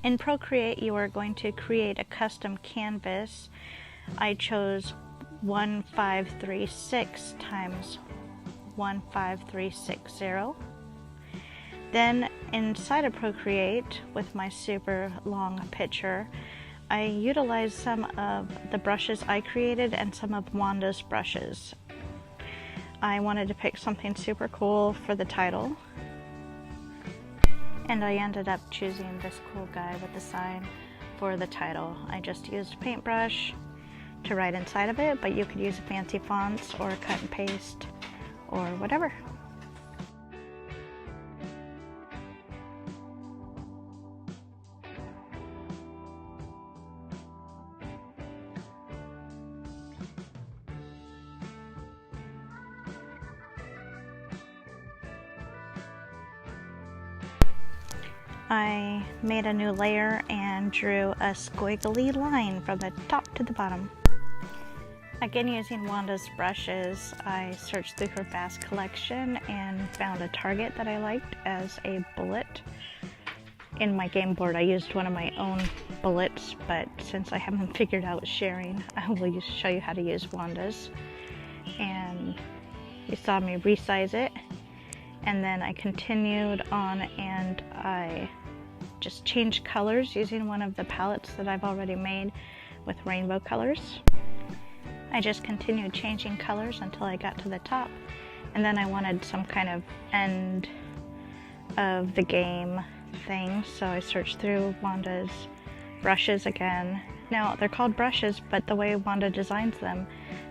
In Procreate, you are going to create a custom canvas. I chose 1536 times 15360. Then inside of Procreate, with my super long picture, I utilized some of the brushes I created and some of Wanda's brushes. I wanted to pick something super cool for the title, and I ended up choosing this cool guy with the sign for the title. I just used a paintbrush to write inside of it, but you could use fancy fonts or cut and paste or whatever. I made a new layer and drew a squiggly line from the top to the bottom. Again, using Wanda's brushes, I searched through her vast collection and found a target that I liked as a bullet. In my game board, I used one of my own bullets, but since I haven't figured out sharing, I will show you how to use Wanda's. And you saw me resize it, and then I continued on and I just changed colors using one of the palettes that I've already made with rainbow colors. I just continued changing colors until I got to the top, and then I wanted some kind of end of the game thing, so I searched through Wanda's brushes again. Now, they're called brushes, but the way Wanda designs them,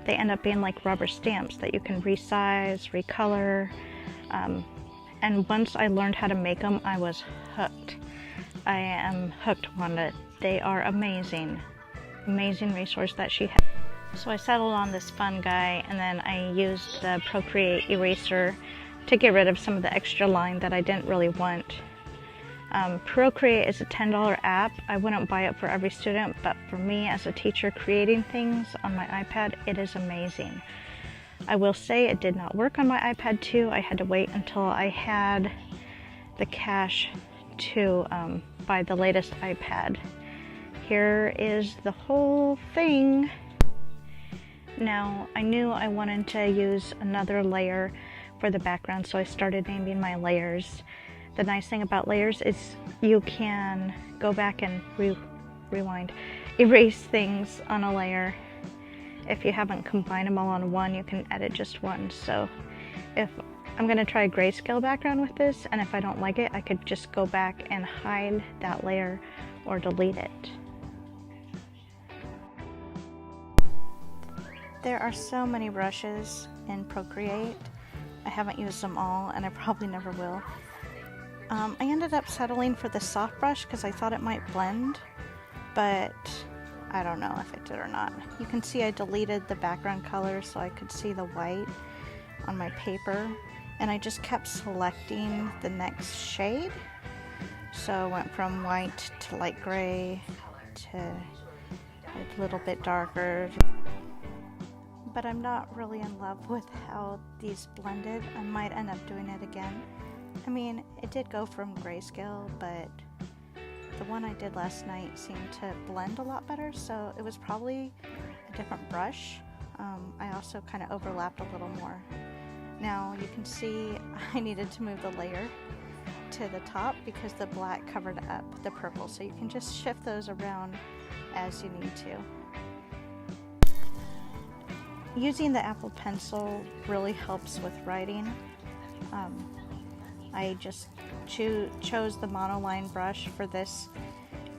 they end up being like rubber stamps that you can resize, recolor, and once I learned how to make them, I was hooked. I am hooked, Wanda. They are amazing. Amazing resource that she has. So I settled on this fun guy, and then I used the Procreate eraser to get rid of some of the extra line that I didn't really want. Procreate is a $10 app. I wouldn't buy it for every student, but for me as a teacher creating things on my iPad, it is amazing. I will say it did not work on my iPad 2. I had to wait until I had the cash to buy the latest iPad. Here is the whole thing. Now, I knew I wanted to use another layer for the background, so I started naming my layers. The nice thing about layers is you can go back and erase things on a layer. If you haven't combined them all on one, you can edit just one. So if I'm going to try a grayscale background with this, and if I don't like it, I could just go back and hide that layer or delete it. There are so many brushes in Procreate. I haven't used them all, and I probably never will. I ended up settling for the soft brush because I thought it might blend, but I don't know if it did or not. You can see I deleted the background color so I could see the white on my paper, and I just kept selecting the next shade. So I went from white to light gray to a little bit darker. But I'm not really in love with how these blended. I might end up doing it again. I mean, it did go from grayscale, but the one I did last night seemed to blend a lot better, so it was probably a different brush. I also kind of overlapped a little more. Now you can see I needed to move the layer to the top because the black covered up the purple, so you can just shift those around as you need to. Using the Apple Pencil really helps with writing. I just chose the monoline brush for this,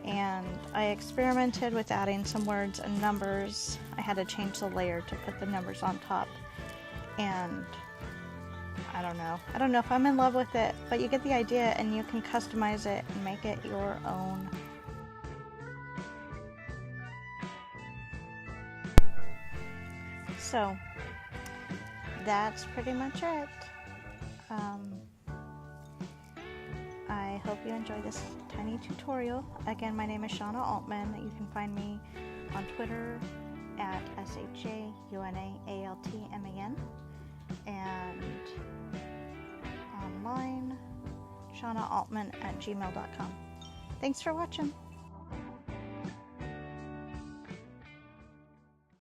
and I experimented with adding some words and numbers. I had to change the layer to put the numbers on top, and I don't know if I'm in love with it, but you get the idea, and you can customize it and make it your own. So that's pretty much it. I hope you enjoyed this tiny tutorial. Again, my name is Shauna Altman. You can find me on Twitter at SHAUNAALTMAN and online ShaunaAltman@gmail.com. Thanks for watching.